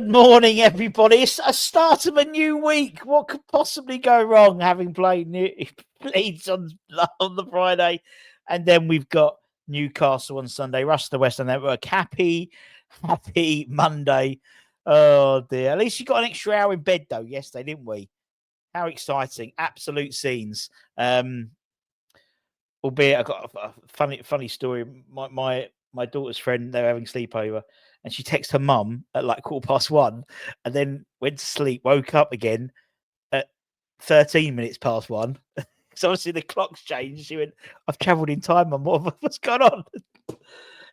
morning, everybody. It's a start of a new week. What could possibly go wrong having played Leeds on the Friday? And then we've got Newcastle on Sunday. Russ the West Network. Happy Monday. Oh, dear. At least you got an extra hour in bed, though, yesterday, didn't we? How exciting. Absolute scenes. Albeit I got a funny story. My daughter's friend, they were having sleepover, and she texted her mum at like 1:15, and then went to sleep, woke up again at 13 minutes past 1. So obviously the clock's changed. She went, "I've travelled in time, Mum. What's going on?"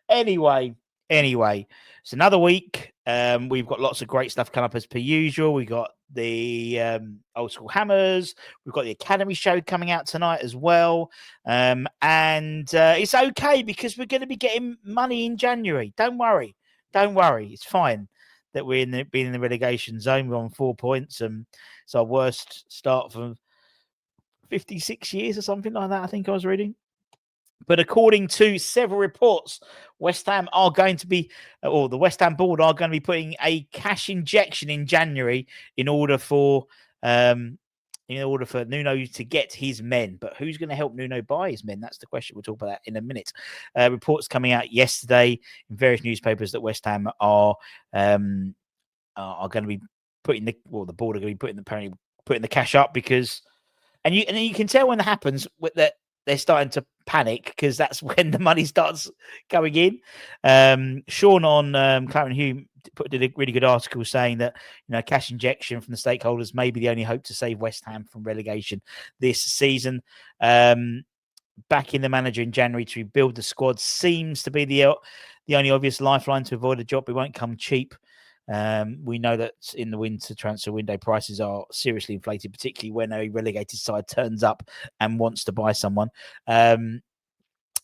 Anyway, it's another week. We've got lots of great stuff coming up as per usual. We got the Old School Hammers. We've got the Academy show coming out tonight as well. And it's okay because we're going to be getting money in January. Don't worry. It's fine that we're being in the relegation zone. We're on 4 points, and it's our worst start for 56 years or something like that, I think I was reading. But according to several reports, West Ham are going to be, or the West Ham board are going to be putting a cash injection in January in order for Nuno to get his men. But who's going to help Nuno buy his men? That's the question. We'll talk about that in a minute. Reports coming out yesterday in various newspapers that West Ham are going to be putting the board are going to be putting the cash up because, and you can tell when that happens that they're starting to panic because that's when the money starts going in. Sean on Clarence Hugh did a really good article saying that cash injection from the stakeholders may be the only hope to save West Ham from relegation this season. Backing the manager in January to rebuild the squad seems to be the only obvious lifeline to avoid a job. It won't come cheap. We know that in the winter transfer window, prices are seriously inflated, particularly when a relegated side turns up and wants to buy someone. Then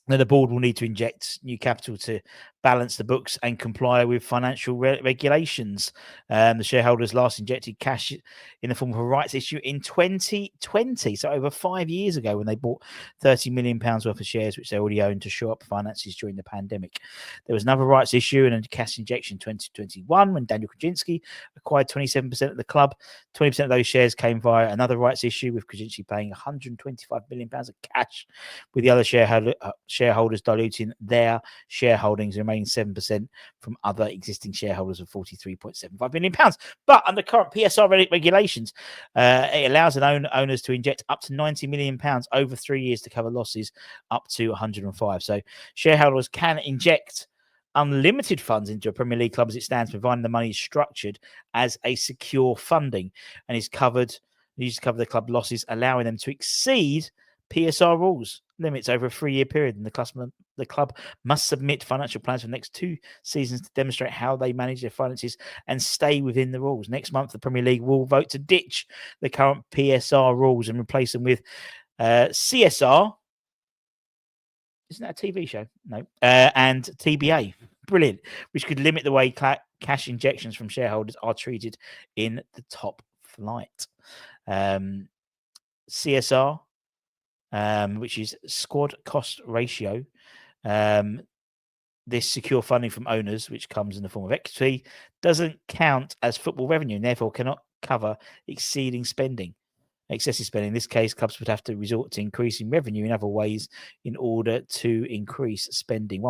the board will need to inject new capital to balance the books and comply with financial regulations. The shareholders last injected cash in the form of a rights issue in 2020, so over 5 years ago, when they bought £30 million worth of shares, which they already owned, to shore up finances during the pandemic. There was another rights issue and a cash injection in 2021 when Daniel Krajinski acquired 27% of the club. 20% of those shares came via another rights issue, with Krajinski paying £125 million of cash, with the other shareholders diluting their shareholdings, remaining 7% from other existing shareholders of £43.75 million. But under current PSR regulations, it allows owners to inject up to £90 million over 3 years to cover losses up to 105. So shareholders can inject unlimited funds into a Premier League club as it stands, providing the money is structured as a secure funding and is covered. Used to cover the club losses, allowing them to exceed PSR rules limits over a 3-year period, and the club must submit financial plans for the next 2 seasons to demonstrate how they manage their finances and stay within the rules. Next month, the Premier League will vote to ditch the current PSR rules and replace them with CSR. Isn't that a TV show? No. And TBA. Brilliant. Which could limit the way cash injections from shareholders are treated in the top flight. CSR, which is squad cost ratio. This secure funding from owners, which comes in the form of equity, doesn't count as football revenue and therefore cannot cover excessive spending. In this case, clubs would have to resort to increasing revenue in other ways in order to increase spending.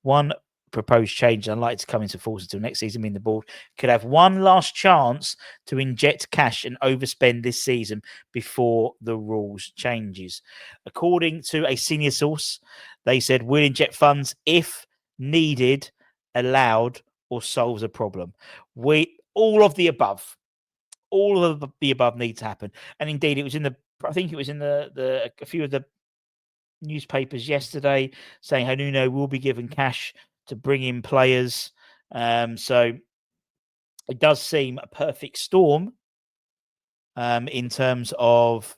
One proposed change, unlikely to come into force until next season, mean the board could have one last chance to inject cash and overspend this season before the rules changes. According to a senior source, they said, "We'll inject funds if needed, allowed, or solves a problem." All of the above need to happen. And indeed, it was I think it was in a few of the newspapers yesterday saying how Nuno will be given cash to bring in players. So it does seem a perfect storm in terms of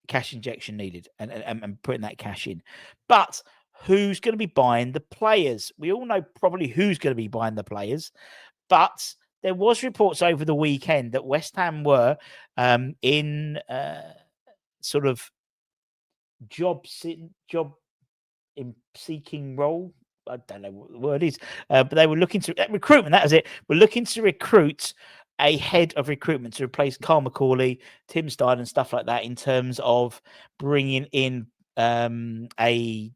cash injection needed and putting that cash in. But who's going to be buying the players? We all know probably who's going to be buying the players, but there was reports over the weekend that West Ham were in sort of job seeking role I don't know what the word is, but they were looking to recruitment. That was it. We're looking to recruit a head of recruitment to replace 𝗕𝗏𝗄𝗨𝗓, Tim Stein, and stuff like that in terms of bringing in a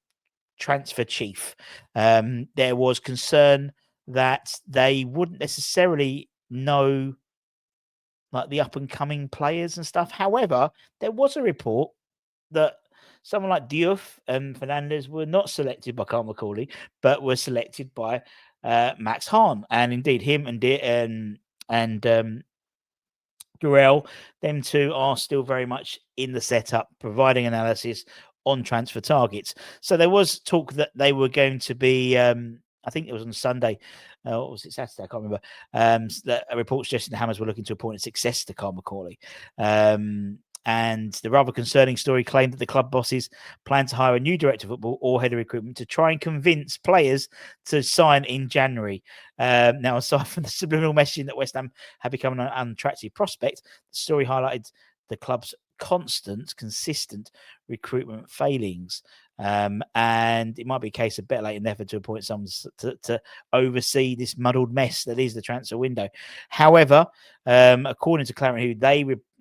transfer chief. There was concern that they wouldn't necessarily know like the up and coming players and stuff. However, there was a report that someone like Diouf and Fernandez were not selected by 𝗕𝗏𝗄𝗨𝗓, but were selected by Max Hahn, and indeed him and Ďurel, them two are still very much in the setup, providing analysis on transfer targets. So there was talk that they were going to be, I think it was on Sunday, or was it Saturday? I can't remember. That a report suggesting the Hammers were looking to appoint a successor to 𝗕𝗏𝗄𝗨𝗓. And the rather concerning story claimed that the club bosses plan to hire a new director of football or head of recruitment to try and convince players to sign in January. Now, aside from the subliminal messaging that West Ham had become an unattractive prospect, the story highlighted the club's consistent recruitment failings. And it might be a case of better late than never to appoint someone to oversee this muddled mess that is the transfer window. However, according to Clarence,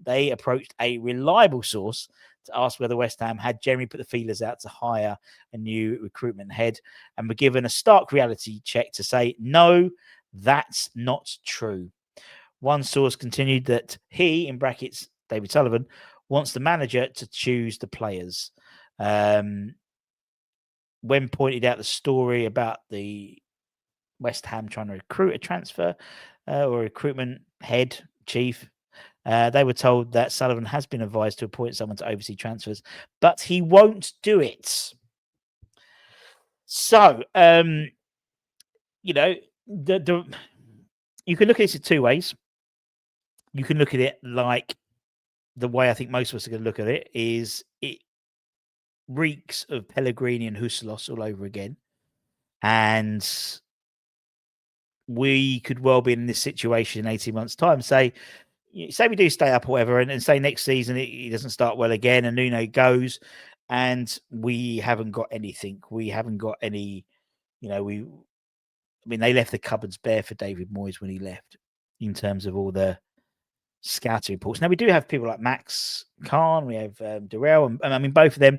they approached a reliable source to ask whether West Ham had generally put the feelers out to hire a new recruitment head, and were given a stark reality check to say, no, that's not true. One source continued that he, in brackets, David Sullivan, wants the manager to choose the players. When pointed out the story about the West Ham trying to recruit a transfer or a recruitment head, chief, they were told that Sullivan has been advised to appoint someone to oversee transfers, but he won't do it. So, you know, you can look at this in two ways. You can look at it like the way I think most of us are going to look at it is it reeks of Pellegrini and 𝗓𝗏𝗧 all over again. And we could well be in this situation in 18 months' time. Say we do stay up or whatever, and say next season it doesn't start well again and Nuno goes and we haven't got anything. We haven't got any, I mean, they left the cupboards bare for David Moyes when he left in terms of all the scouting reports. Now we do have people like Max Kahn, we have Ďurel, and I mean both of them.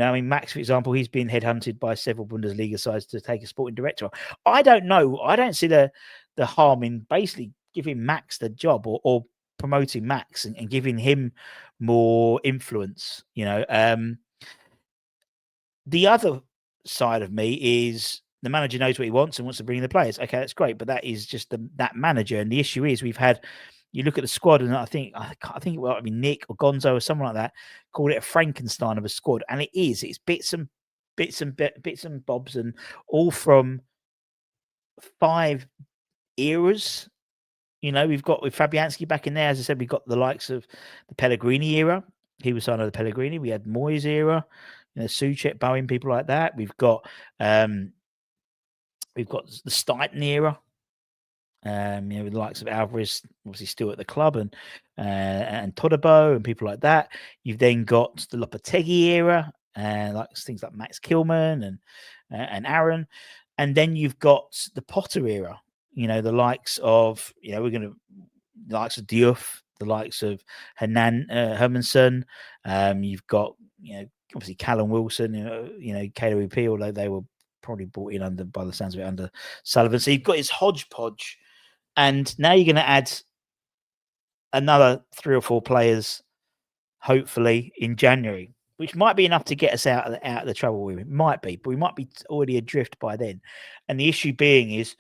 I mean Max, for example, he's been headhunted by several Bundesliga sides to take a sporting director. I don't know. I don't see the harm in basically giving Max the job or promoting Max and giving him more influence. The other side of me is the manager knows what he wants and wants to bring in the players. Okay, that's great, but that is just that manager. And the issue is you look at the squad, and I think Nick or Gonzo or someone like that called it a Frankenstein of a squad, and it is. It's bits and bobs, and all from 5 eras. We've got with Fabianski back in there. As I said, we've got the likes of the Pellegrini era. He was signed under Pellegrini. We had Moyes era, Souček, Bowen, people like that. We've got the Steiten era. With the likes of Alvarez, obviously still at the club, and Todibo and people like that. You've then got the Lopetegui era, like things like Max Kilman and Aaron, and then you've got the Potter era. The likes of the likes of Diouf, the likes of Hermansen. You've got obviously Callum Wilson, KWP, although they were probably brought in by the sounds of it, under Sullivan. So you've got his hodgepodge, and now you're going to add another 3 or 4 players, hopefully in January, which might be enough to get us out of the trouble we're in. It might be, but we might be already adrift by then. And the issue being is,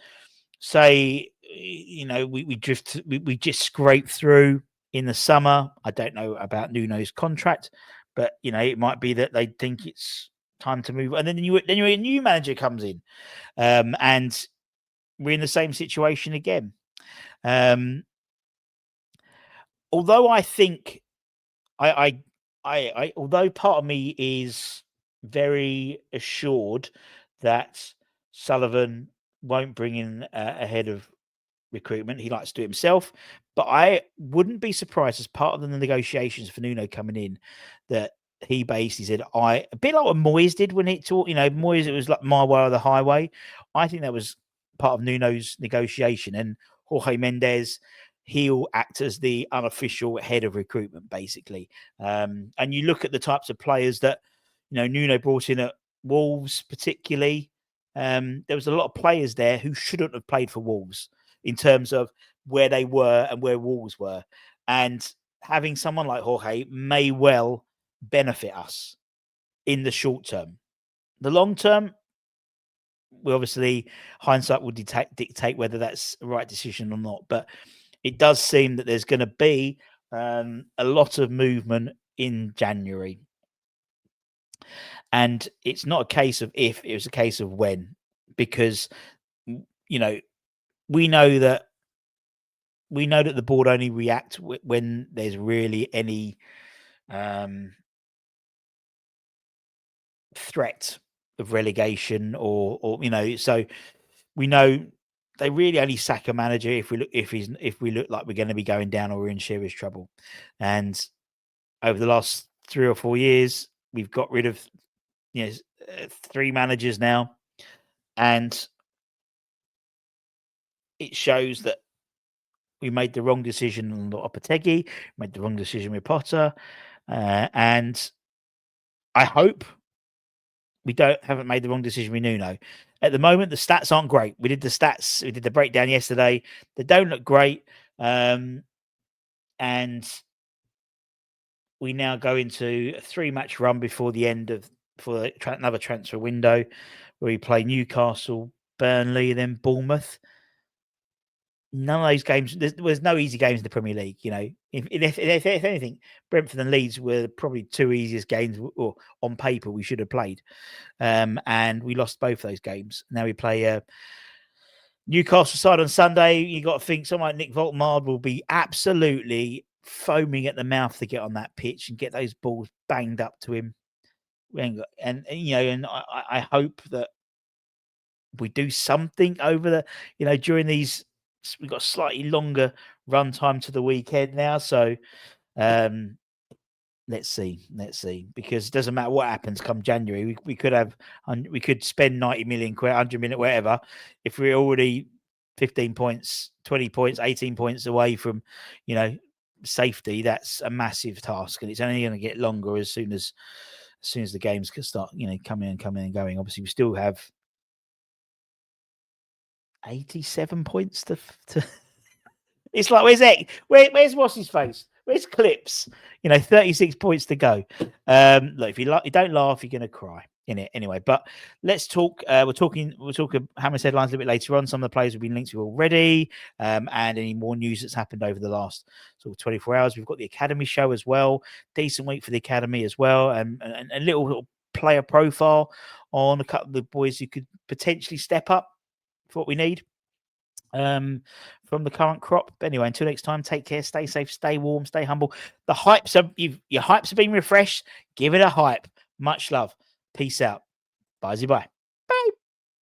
say, we just scrape through in the summer. I don't know about Nuno's contract, but it might be that they think it's time to move, and then a new manager comes in, and we're in the same situation again. Although I think although part of me is very assured that Sullivan won't bring in a head of recruitment. He likes to do it himself, but I wouldn't be surprised as part of the negotiations for Nuno coming in that he basically said, a bit like what Moyes did when he talked, Moyes, it was like my way or the highway. I think that was part of Nuno's negotiation, and Jorge Mendes, he'll act as the unofficial head of recruitment, basically. And you look at the types of players that, Nuno brought in at Wolves, particularly. There was a lot of players there who shouldn't have played for Wolves in terms of where they were and where Wolves were. And having someone like Jorge may well benefit us in the short term. The long term, we obviously, hindsight will dictate whether that's the right decision or not. But it does seem that there's going to be a lot of movement in January. And it's not a case of if, it was a case of when, because, we know that the board only react when there's really any threat of relegation or so we know they really only sack a manager if we look like we're going to be going down or we're in serious trouble. And over the last 3 or 4 years, we've got rid of 3 managers now, and it shows that we made the wrong decision on Lopetegui, made the wrong decision with Potter, and I hope we haven't made the wrong decision with Nuno. At the moment, the stats aren't great. We did the stats, we did the breakdown yesterday. They don't look great, and we now go into a 3-match run before the end of another transfer window, where we play Newcastle, Burnley, then Bournemouth. None of those games. There's no easy games in the Premier League. If anything, Brentford and Leeds were probably 2 easiest games, or on paper we should have played, and we lost both those games. Now we play Newcastle side on Sunday. You got to think someone like Nick Voltemard will be absolutely foaming at the mouth to get on that pitch and get those balls banged up to him. And I hope that we do something over during these. We've got a slightly longer run time to the weekend now, so let's see, because it doesn't matter what happens come January. We could spend 90 million quid, 100 million, whatever. If we're already 15 points, 20 points, 18 points away from safety, that's a massive task, and it's only going to get longer as soon as the games can start coming and going. Obviously, we still have 87 points to it's like, where's that? Where's what's his face? Where's Clips? 36 points to go. Look, if you don't laugh, you're gonna cry in it anyway. But let's talk. We'll talk Hammers headlines a little bit later on. Some of the players have been linked to already, and any more news that's happened over the last sort of 24 hours. We've got the Academy show as well. Decent week for the Academy as well, and a little player profile on a couple of the boys who could potentially step up for what we need from the current crop. But anyway, until next time, take care, stay safe, stay warm, stay humble. Your hypes have been refreshed. Give it a hype. Much love. Peace out. Bye.